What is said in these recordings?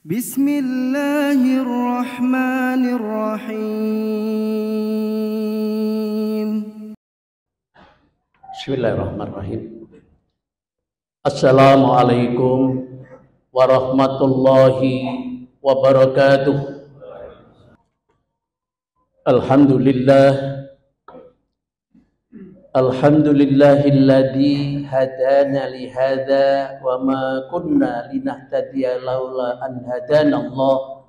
Bismillahirrahmanirrahim. Bismillahirrahmanirrahim. Assalamualaikum warahmatullahi wabarakatuh. Alhamdulillahilladzi hadana li hadza wa ma kunna linahtadiya laula an hadana Allah.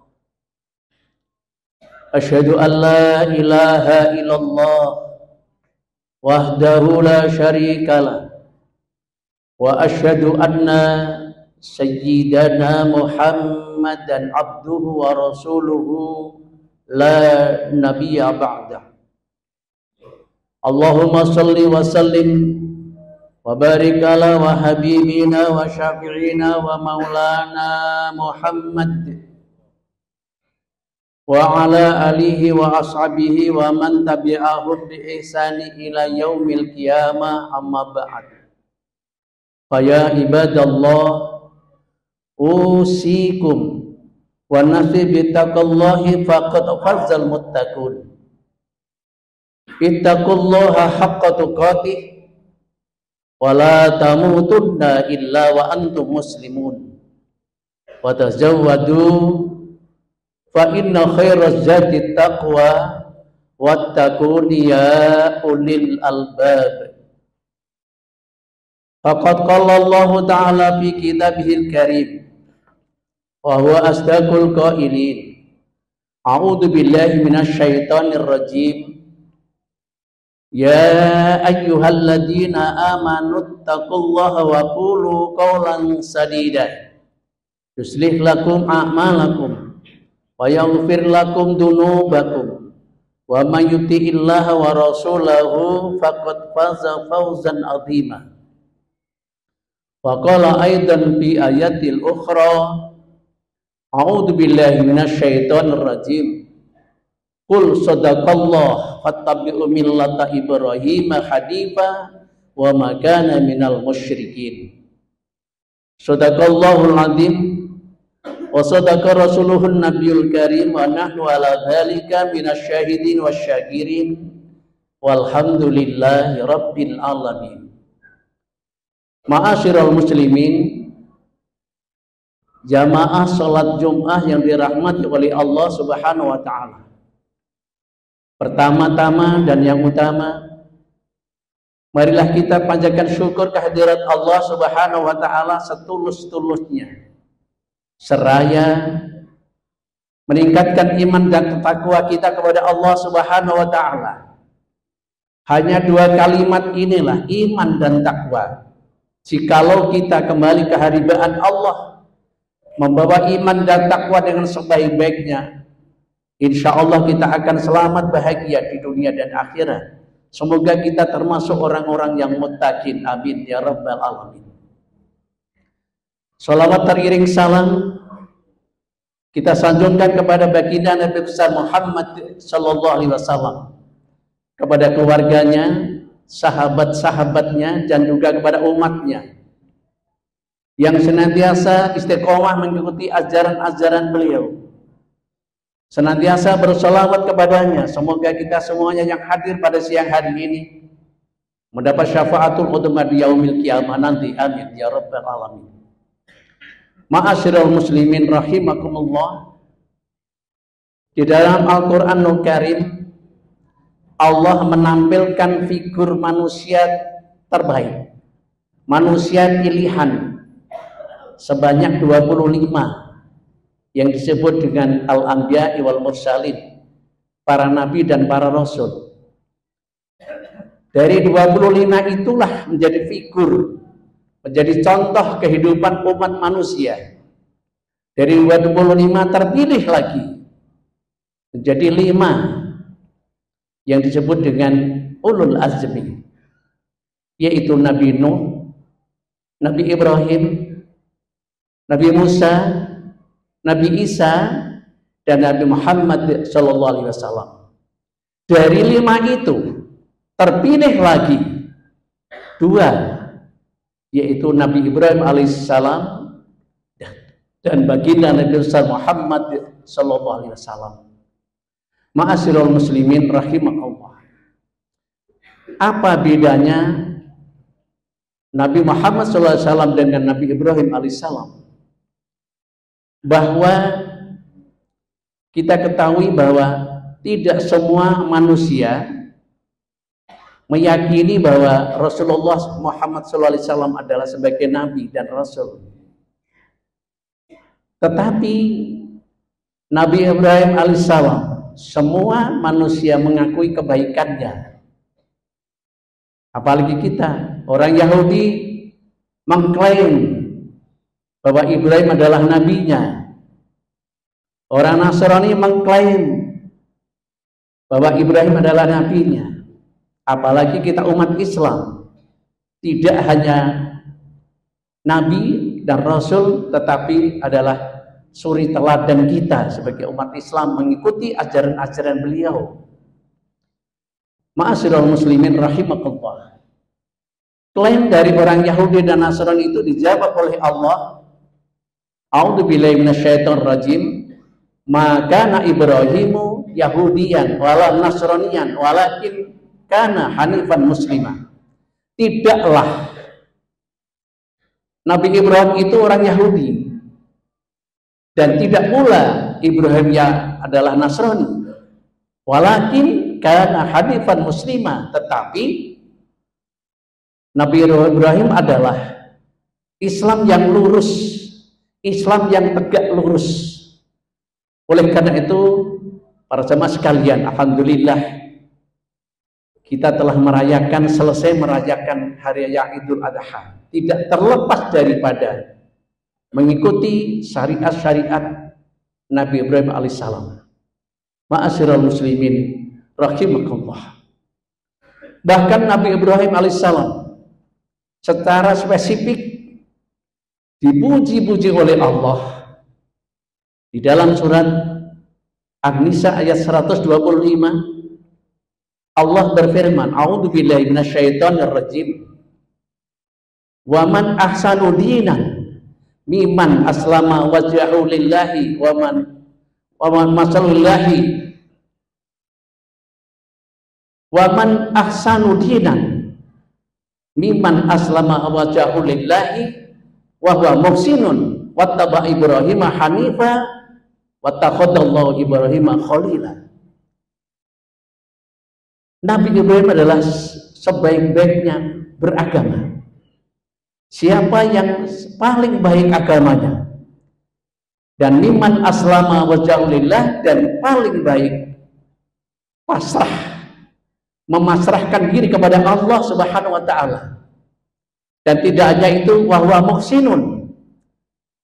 Asyhadu an la ilaha illallah wahdahu la syarikalah wa asyhadu anna sayyidana Muhammadan abduhu wa rasuluhu la nabiyya ba'dah. Allahumma salli wa sallim wa barik ala wa habibina wa syafi'ina wa maulana Muhammad wa ala alihi wa ashabihi wa man tabi'ahum bi ihsani ila yaumil qiyamah, amma ba'd. Fa ya ibadallah, usikum wa nafsi bi taqwallahi faqad fazal muttaqun. Ittaqullaha haqqa tuqatih wa la tamutunna illa wa antum muslimun. Wa tazawwadu fa inna khairaz zadi taqwa wattaquni ya ulil albab. Faqad qala Allah ta'ala fi kitabihil karim wa huwa asdaqul qailin. A'udzu billahi minasy syaithanir rajim. Ya ayyuhalladzina amanu taqullaha wa qulu qawlan sadida yuslih lakum a'malakum wa yaghfir lakum dunubakum wa may yuti'illaha wa rasulahu faqad faza fawzan 'azima. Wa qala aidan fi ayatil ukhra, a'udzu billahi minasy syaithanir rajim. Qul sadaqallah fattabi'u millata Ibrahim hanifa wa ma kana minal musyrikin. Sadaqallahul azim wa sadaqa rasuluhun nabiyul karim wa nahnu ala dzalika minasyahidin wasyakirin walhamdulillahi rabbil alamin. Ma'asyiral muslimin, jamaah salat Jumat yang dirahmati oleh Allah Subhanahu wa taala. Pertama-tama dan yang utama, marilah kita panjatkan syukur kehadirat Allah Subhanahu wa taala setulus-tulusnya, seraya meningkatkan iman dan takwa kita kepada Allah Subhanahu wa taala. Hanya dua kalimat inilah, iman dan takwa. Jikalau kita kembali ke haribaan Allah, membawa iman dan takwa dengan sebaik-baiknya, insya Allah kita akan selamat bahagia di dunia dan akhirat. Semoga kita termasuk orang-orang yang muttaqin. Amin ya rabbal alamin. Salawat teriring salam kita sanjungkan kepada baginda Nabi besar Muhammad sallallahu alaihi wasallam, kepada keluarganya, sahabat-sahabatnya, dan juga kepada umatnya yang senantiasa istiqomah mengikuti ajaran-ajaran beliau, senantiasa berselawat kepadanya. Semoga kita semuanya yang hadir pada siang hari ini mendapat syafaatul udhma di yaumil qiyamah nanti. Amin ya rabbal alamin. Ma'asyiral muslimin rahimakumullah, di dalam Al-Qur'anul Karim Allah menampilkan figur manusia terbaik, manusia pilihan sebanyak 25 yang disebut dengan Al-Anbiya wal Mursalin, para nabi dan para rasul. Dari 25 itulah menjadi figur, menjadi contoh kehidupan umat manusia. Dari 25 terpilih lagi menjadi 5 yang disebut dengan ulul azmi, yaitu Nabi Nuh, Nabi Ibrahim, Nabi Musa, Nabi Isa, dan Nabi Muhammad sallallahu alaihi wasallam. Dari 5 itu terpilih lagi 2, yaitu Nabi Ibrahim alaihissalam dan baginda Nabi Muhammad sallallahu alaihi wasallam. Ma'asyiral muslimin rahimakallah. Apa bedanya Nabi Muhammad sallallahu alaihi wasallam dengan Nabi Ibrahim alaihissalam? Bahwa kita ketahui bahwa tidak semua manusia meyakini bahwa Rasulullah Muhammad SAW adalah sebagai Nabi dan Rasul. Tetapi Nabi Ibrahim alaihissalam, semua manusia mengakui kebaikannya. Apalagi kita, orang Yahudi mengklaim bahwa Ibrahim adalah nabinya. Orang Nasrani mengklaim bahwa Ibrahim adalah nabinya. Apalagi kita umat Islam, tidak hanya nabi dan rasul, tetapi adalah suri teladan kita sebagai umat Islam mengikuti ajaran-ajaran beliau. Ma'asyiral muslimin rahimakumullah. Klaim dari orang Yahudi dan Nasrani itu dijawab oleh Allah. A'udzubillahi minasyaitonir rajim. Maka Ibrahimu Yahudiyan wala Nasraniyan walakin kana hanifan muslimah. Tidaklah Nabi Ibrahim itu orang Yahudi, dan tidak pula Ibrahim yang adalah Nasrani. Walakin kana hanifan muslimah, tetapi Nabi Ibrahim adalah Islam yang lurus, Islam yang tegak lurus. Oleh karena itu, para jemaah sekalian, alhamdulillah kita telah selesai merayakan hari raya Idul Adha. Tidak terlepas daripada mengikuti syariat-syariat Nabi Ibrahim alaihissalam. Ma'asyiral muslimin rahimakumullah. Bahkan Nabi Ibrahim alaihissalam secara spesifik dipuji-puji oleh Allah di dalam surat An-Nisa ayat 125. Allah berfirman, A'udzubillahi minasyaitonir rajim. Wa man ahsanu dinan mimman aslama wajhahu lillahi wa man masallallahi wa man ahsanu dinan mimman aslama wajhahu lillahi wa huwa muhsinun wattaba Ibrahim hanifa wattakhadallahu Ibrahim khalila. Nabi Ibrahim adalah sebaik-baiknya beragama. Siapa yang paling baik agamanya, dan mimman aslama wajahulillah, dan paling baik pasrah, memasrahkan diri kepada Allah Subhanahu wa ta'ala. Dan tidak hanya itu, wahwa muhsinun,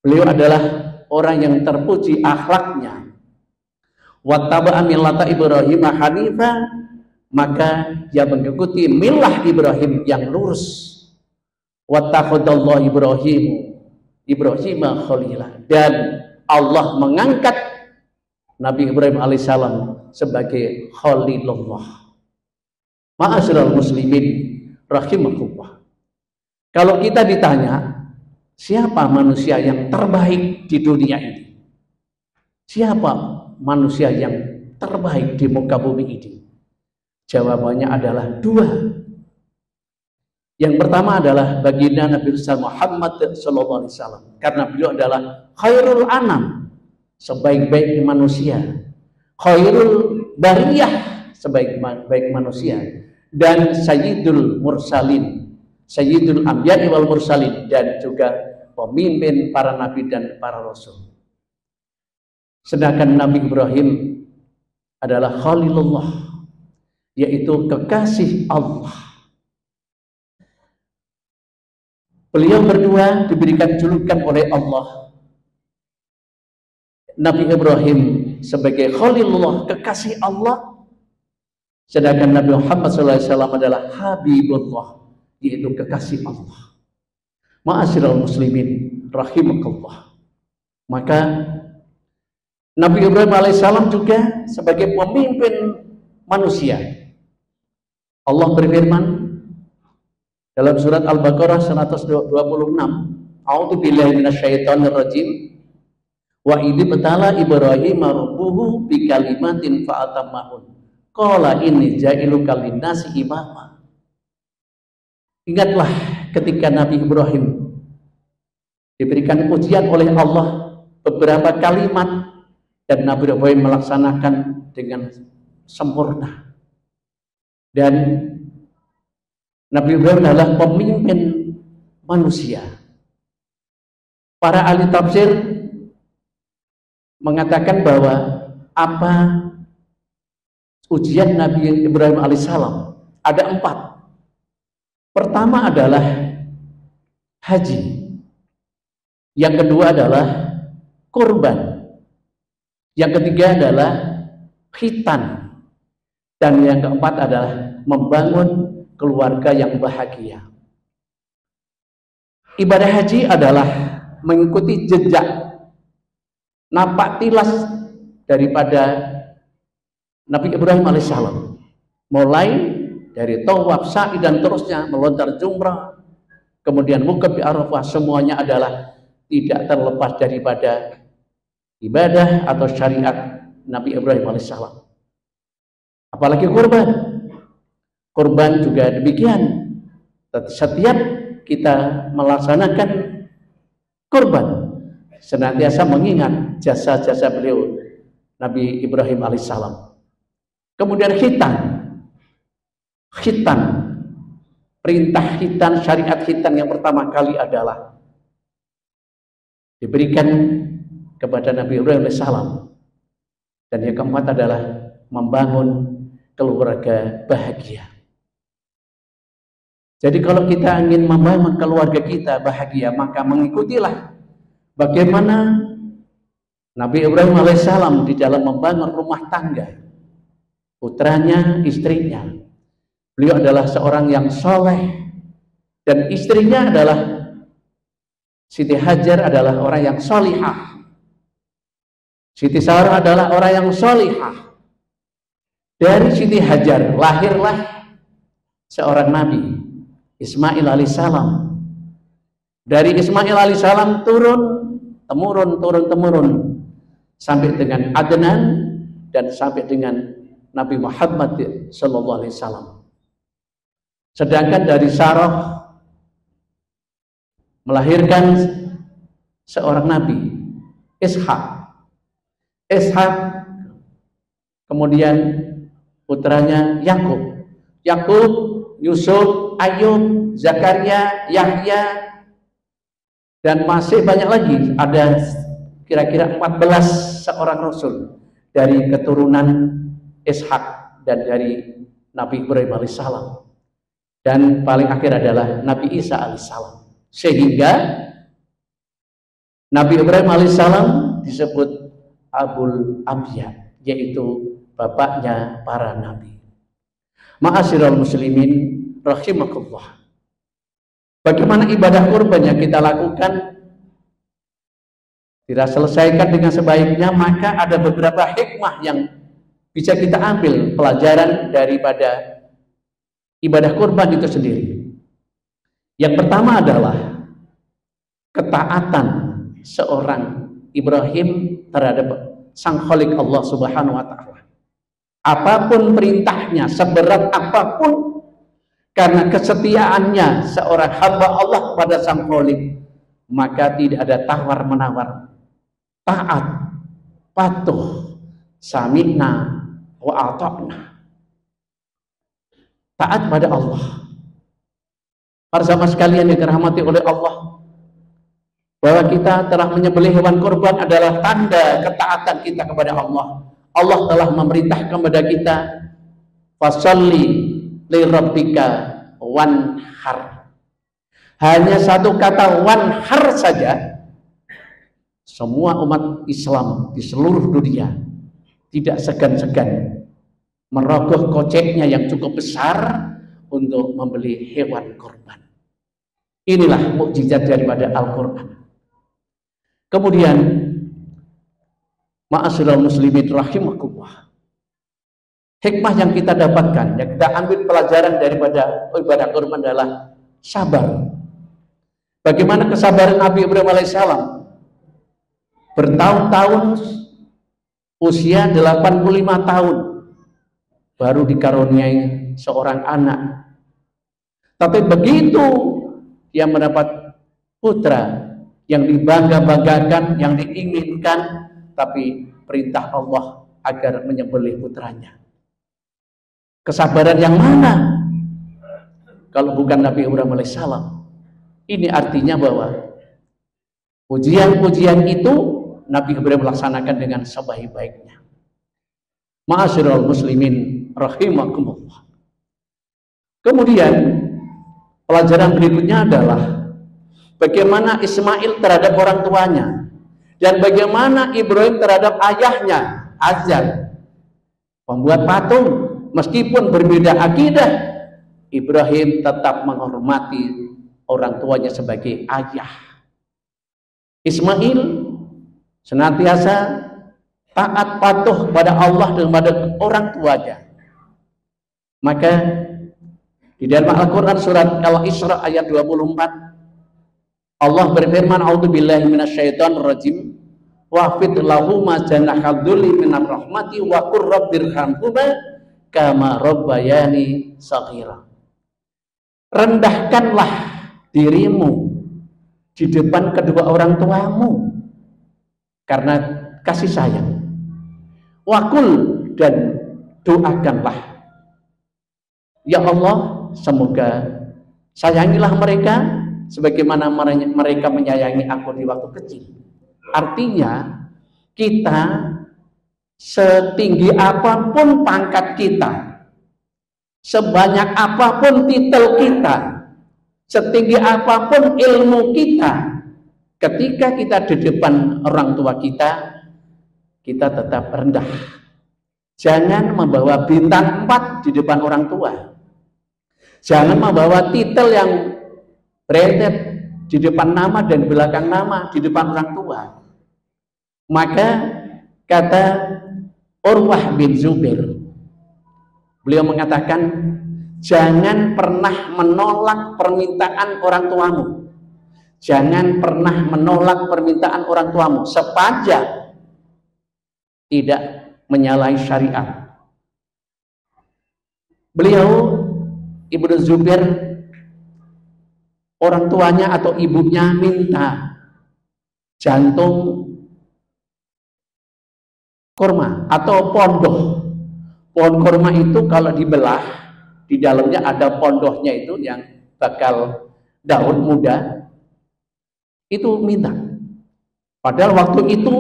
beliau adalah orang yang terpuji akhlaknya. Wattaba'a millata Ibrahim hanifa, maka dia mengikuti milah Ibrahim yang lurus. Wattakhadallahu Ibrahim khalila, dan Allah mengangkat Nabi Ibrahim alaihissalam sebagai khalilullah. Ma'asyiral muslimin rahimakumullah. Kalau kita ditanya siapa manusia yang terbaik di dunia ini, siapa manusia yang terbaik di muka bumi ini, jawabannya adalah dua. Yang pertama adalah baginda Nabi Muhammad SAW, karena beliau adalah khairul anam, sebaik-baik manusia, khairul bariyah, sebaik-baik manusia, dan sayyidul mursalin, sayyidul anbiya wal mursalin, dan juga pemimpin para nabi dan para rasul. Sedangkan Nabi Ibrahim adalah khalilullah, yaitu kekasih Allah. Beliau berdua diberikan julukan oleh Allah. Nabi Ibrahim sebagai Khalilullah, kekasih Allah. Sedangkan Nabi Muhammad SAW adalah Habibullah, yaitu kekasih Allah. Ma'asyiral muslimin rahimakallah. Maka Nabi Ibrahim alaihissalam juga sebagai pemimpin manusia. Allah berfirman dalam surat Al-Baqarah 126, A'udzubillahi minasyaitonir rajim. Wa idh betala Ibrahim rabbuhu bi kalimatin fa atammahun. Qala inni ja'iluka lin-nasi imama. Ingatlah ketika Nabi Ibrahim diberikan ujian oleh Allah beberapa kalimat dan Nabi Ibrahim melaksanakan dengan sempurna. Dan Nabi Ibrahim adalah pemimpin manusia. Para ahli tafsir mengatakan bahwa apa ujian Nabi Ibrahim alaihissalam ada 4. Pertama adalah haji. Yang kedua adalah kurban. Yang ketiga adalah khitan. Dan yang keempat adalah membangun keluarga yang bahagia. Ibadah haji adalah mengikuti jejak napak tilas daripada Nabi Ibrahim alaihissalam, mulai dari tawaf, sa'i dan terusnya, melontar jumrah, kemudian wukuf di Arafah, semuanya adalah tidak terlepas daripada ibadah atau syariat Nabi Ibrahim alaihissalam. Apalagi kurban. Kurban juga demikian. Setiap kita melaksanakan kurban, senantiasa mengingat jasa-jasa beliau Nabi Ibrahim alaihissalam. Kemudian khitan, perintah khitan, syariat khitan yang pertama kali adalah diberikan kepada Nabi Ibrahim alaihissalam. Dan yang keempat adalah membangun keluarga bahagia. Jadi kalau kita ingin membangun keluarga kita bahagia, maka mengikutilah bagaimana Nabi Ibrahim alaihissalam di dalam membangun rumah tangga putranya, istrinya. Beliau adalah seorang yang soleh, dan istrinya adalah Siti Hajar adalah orang yang solihah. Siti Sarah adalah orang yang solihah. Dari Siti Hajar lahirlah seorang nabi, Ismail alaihissalam. Dari Ismail alaihissalam turun temurun sampai dengan Adnan dan sampai dengan Nabi Muhammad sallallahu alaihi wasallam. Sedangkan dari Sarah melahirkan seorang nabi, Ishak, kemudian putranya Yakub, Yusuf, Ayub, Zakaria, Yahya, dan masih banyak lagi. Ada kira-kira 14 seorang rasul dari keturunan Ishak dan dari Nabi Ibrahim alaihissalam. Dan paling akhir adalah Nabi Isa alaihissalam. Sehingga Nabi Ibrahim alaihissalam disebut Abul Anbiya, yaitu bapaknya para nabi. Ma'asyiral muslimin rahimakumullah. Bagaimana ibadah kurban yang kita lakukan tidak selesaikan dengan sebaiknya, maka ada beberapa hikmah yang bisa kita ambil pelajaran daripada ibadah kurban itu sendiri. Yang pertama adalah ketaatan seorang Ibrahim terhadap Sang Khalik Allah Subhanahu wa taala. Apapun perintahnya, seberat apapun, karena kesetiaannya seorang hamba Allah kepada Sang Khalik, maka tidak ada tawar-menawar. Taat, patuh, sami'na wa ata'na. Taat pada Allah. Para sahabat sekalian yang dirahmati oleh Allah, bahwa kita telah menyembelih hewan kurban adalah tanda ketaatan kita kepada Allah. Allah telah memerintah kepada kita, fasalli li rabbika wanhar. Hanya satu kata wanhar saja, semua umat Islam di seluruh dunia tidak segan-segan merogoh koceknya yang cukup besar untuk membeli hewan kurban. Inilah mukjizat daripada Al-Quran. Kemudian, ma'asyiral muslimin rahimakumullah, hikmah yang kita dapatkan, yang kita ambil pelajaran daripada ibadah kurban adalah sabar. Bagaimana kesabaran Nabi Ibrahim alaihissalam bertahun-tahun, usia 85 tahun baru dikaruniai seorang anak. Tapi begitu dia mendapat putra yang dibangga-banggakan, yang diinginkan, tapi perintah Allah agar menyembelih putranya. Kesabaran yang mana kalau bukan Nabi Ibrahim alaihissalam? Ini artinya bahwa ujian-ujian itu Nabi Ibrahim melaksanakan dengan sebaik-baiknya. Ma'asyiral muslimin rahimakumullah. Kemudian pelajaran berikutnya adalah bagaimana Ismail terhadap orang tuanya dan bagaimana Ibrahim terhadap ayahnya Azar, pembuat patung. Meskipun berbeda akidah, Ibrahim tetap menghormati orang tuanya sebagai ayah. Ismail senantiasa taat patuh kepada Allah dan kepada orang tuanya. Maka di dalam Al-Quran surat Al-Isra ayat 24, Allah berfirman, "A'udzubillahi minasyaitonir rajim, wahfid lahuma janahal dzulli minar rahmati wa qur rabbirhamhuma kama rabbayani shaghira." Rendahkanlah dirimu di depan kedua orang tuamu karena kasih sayang. Wakul, dan doakanlah, ya Allah, semoga sayangilah mereka sebagaimana mereka menyayangi aku di waktu kecil. Artinya kita setinggi apapun pangkat kita, sebanyak apapun titel kita, setinggi apapun ilmu kita, ketika kita di depan orang tua kita, kita tetap rendah. Jangan membawa bintang 4 di depan orang tua. Jangan membawa titel yang berentet di depan nama dan belakang nama di depan orang tua. Maka kata Urwah bin Zubair, beliau mengatakan, jangan pernah menolak permintaan orang tuamu. Jangan pernah menolak permintaan orang tuamu sepanjang tidak menyalahi syariat. Beliau, Ibnu Zubair, orang tuanya atau ibunya minta jantung kurma atau pondoh. Pohon kurma itu kalau dibelah, di dalamnya ada pondohnya itu yang bakal daun muda, itu minta. Padahal waktu itu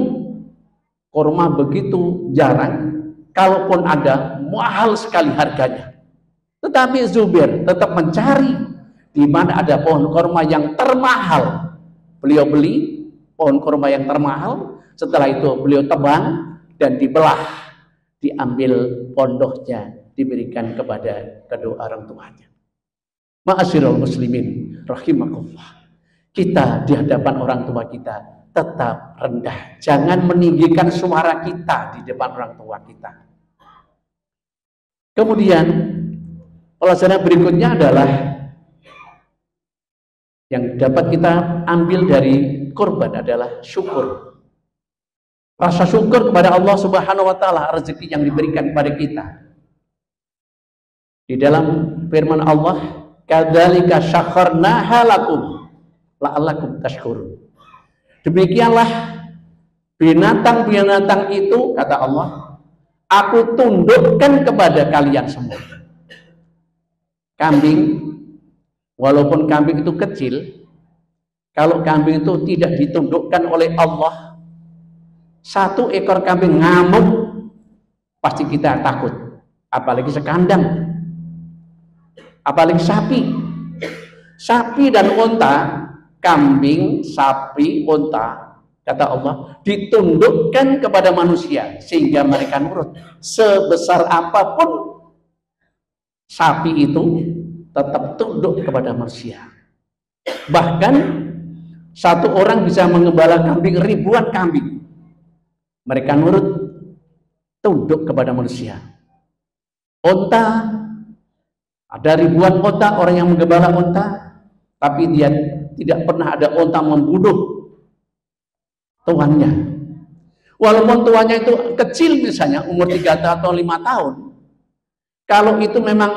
kurma begitu jarang, kalaupun ada mahal sekali harganya. Tetapi Zubair tetap mencari di mana ada pohon kurma yang termahal. Beliau beli pohon kurma yang termahal, setelah itu beliau tebang dan dibelah, diambil pondohnya, diberikan kepada kedua orang tuanya. Ma'asyiral muslimin rahimakumullah. Kita di hadapan orang tua kita tetap rendah. Jangan meninggikan suara kita di depan orang tua kita. Kemudian pelajaran berikutnya adalah yang dapat kita ambil dari kurban adalah syukur. Rasa syukur kepada Allah Subhanahu wa taala rezeki yang diberikan kepada kita. Di dalam firman Allah, "Kadzalika syakharnaha lakum la'allakum tashkurun." Demikianlah binatang-binatang itu, kata Allah, aku tundukkan kepada kalian semua. Kambing, walaupun kambing itu kecil, kalau kambing itu tidak ditundukkan oleh Allah, satu ekor kambing ngamuk, pasti kita takut. Apalagi sekandang, apalagi sapi. Sapi dan unta, kambing, sapi, unta, kata Allah, ditundukkan kepada manusia sehingga mereka nurut. Sebesar apapun sapi itu tetap tunduk kepada manusia. Bahkan satu orang bisa mengembala kambing, ribuan kambing, mereka nurut, tunduk kepada manusia. Unta, ada ribuan unta, orang yang menggembala unta, tapi dia tidak pernah ada unta membunuh tuannya. Walaupun tuanya itu kecil misalnya umur 3 atau 5 tahun, kalau itu memang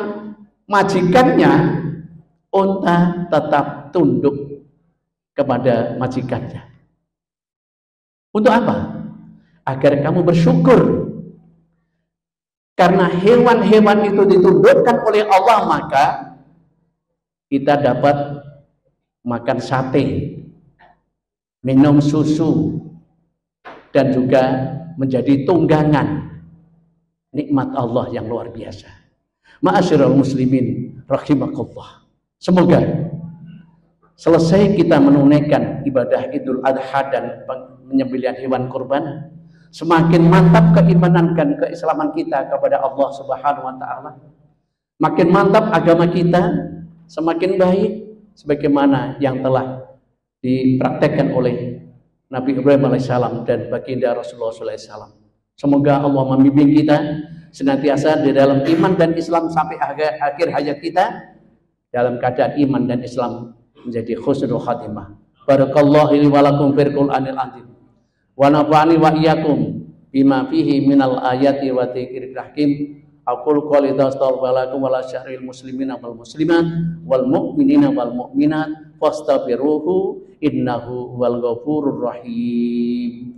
majikannya, unta tetap tunduk kepada majikannya. Untuk apa? Agar kamu bersyukur. Karena hewan-hewan itu ditundukkan oleh Allah, maka kita dapat makan sate, minum susu, dan juga menjadi tunggangan nikmat Allah yang luar biasa. Ma'asyiral muslimin rahimakumullah. Semoga selesai kita menunaikan ibadah Idul Adha dan penyembelihan hewan kurban, semakin mantap keimanan dan keislaman kita kepada Allah Subhanahu wa taala. Makin mantap agama kita, semakin baik sebagaimana yang telah dipraktekkan oleh Nabi Ibrahim alaihissalam dan baginda Rasulullah SAW. Semoga Allah membimbing kita senantiasa di dalam iman dan Islam sampai akhir hayat kita dalam keadaan iman dan Islam menjadi husnul khatimah. Barakallahu li wa lakum fil Qur'anil azim. Wa nafa'ani wa iyyakum bima fihi minal ayati wa dzikril hakim. Aqul qouli astaghfirullakum wa la syarril muslimina wal muslimat wal mu'minina wal mu'minat fastaghfiruhu innahu wal ghafurur rahim.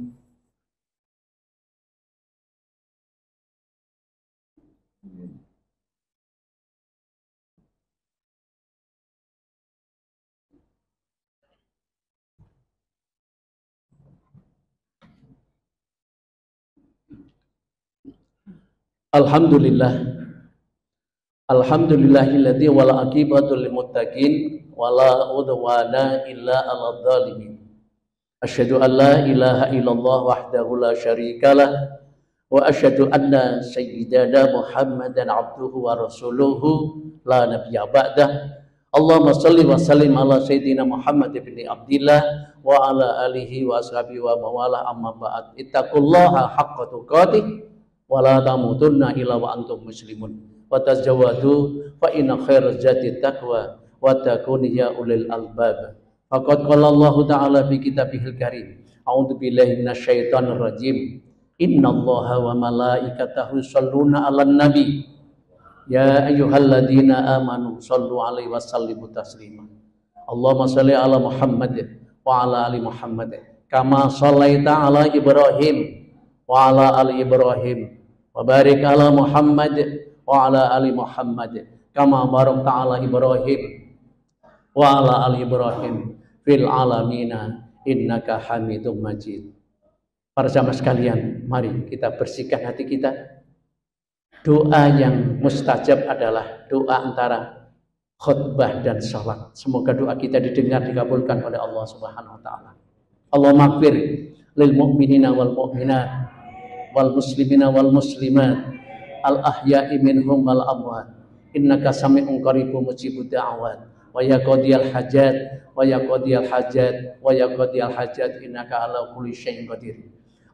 Alhamdulillah. Alhamdulillahilladzi wala aqibatul lil muttaqin wala udwana illa 'alal zalimin. Asyhadu an la ilaha illallah wahdahu la syarikalah wa asyhadu anna sayyidana Muhammadan abduhu wa rasuluhu la nabiyya ba'dah. Allahumma shalli wa sallim ala sayyidina Muhammad ibn Abdillah wa ala alihi wa ashabihi wa mawala amma ba'd. Ittaqullaha haqqa tuqatih wa la tamutunna illa wa antum muslimun. Wa tazawwadu fa inna khairaz zati taqwa wa takunu ya ulil albab. Faqad qala Allah ta'ala fi kitabihil karim. A'udzu billahi minasyaitonir rajim. Innallaha wa malaikatahu yusholluna 'alan nabi. Ya ayyuhalladzina amanu shallu 'alaihi wa sallimu taslima. Allahumma shalli 'ala Muhammad wa 'ala ali Muhammad kama shallaita 'ala Ibrahim wa 'ala ali Ibrahim wa barik 'ala Muhammad wa 'ala ali Muhammad kama barakta 'ala Ibrahim wa 'ala ali Ibrahim fil 'alamina innaka Hamidum Majid. Para jamaah sekalian, mari kita bersihkan hati kita. Doa yang mustajab adalah doa antara khutbah dan salat. Semoga doa kita didengar, dikabulkan oleh Allah Subhanahu wa taala. Allahumma ighfir lil mu'minina wal mu'minat wal muslimina wal muslimat al ahya'i minhum wal amwat innaka sami'un qaribun mujibud da'awat wa ya qadiyal hajat wa ya qadiyal hajat wa ya qadiyal hajat innaka ala kulli syai'in qadir.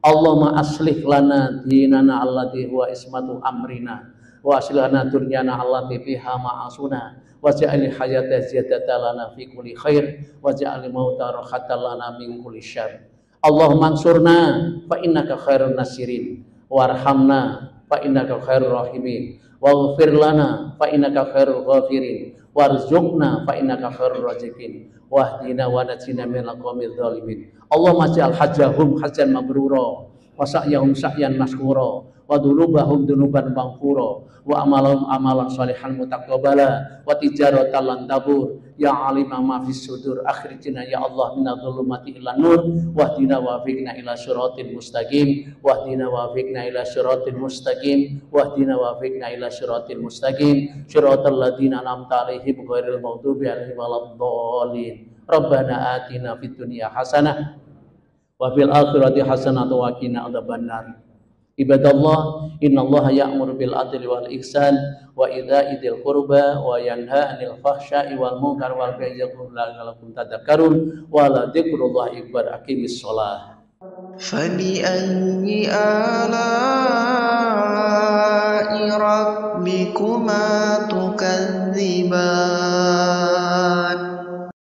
Allahumma aslih lana dinana allati huwa ismatu amrina wa aslih lana dunyana allati fiha ma'asuna wa ja'al hayata ziyadatan lana fi kulli khair wa ja'al mauta rahatan lana min kulli syarr. Allahumma ansurna fa innaka khairun nasirin warhamna fa innaka khairur rahimin waghfir lana fa innaka khairul ghafirin warzuqna fa innaka khairur raziqin wahdina wa najina minal qawmidz zalimin. Allahumma ja'al hajjahum hajjan mabrura wa sa'yahum sa'yan mashkura wa dhunubahum dhunuban maghfura wa amalahum amalan shalihan mutaqabbala wa tijaratan lan tabur. Ya alima ma fis sudur akhrijna ya Allah minadh dhulumati ila nur wahdina wa fiqna ila siratil mustaqim wahdina wa fiqna ila siratil mustaqim wahdina wa fiqna ila siratil mustaqim siratal ladzina an'amta 'alaihim ghairil maghdubi 'alaihim waladdallin. Rabbana atina fid dunya hasanah wa fil akhirati hasanah wa qina adzabannar. Ibadallah, innallaha ya'muru bil adli wal ihsan wa idza'i dzil qurba wa yanha 'anil fahsya'i wal munkar wal baghi ya'idzukum la'allakum tadhakkarun wa la dzikrullahi akbar. Aqimis shalah. فبأي آلاء ربكما تكذبان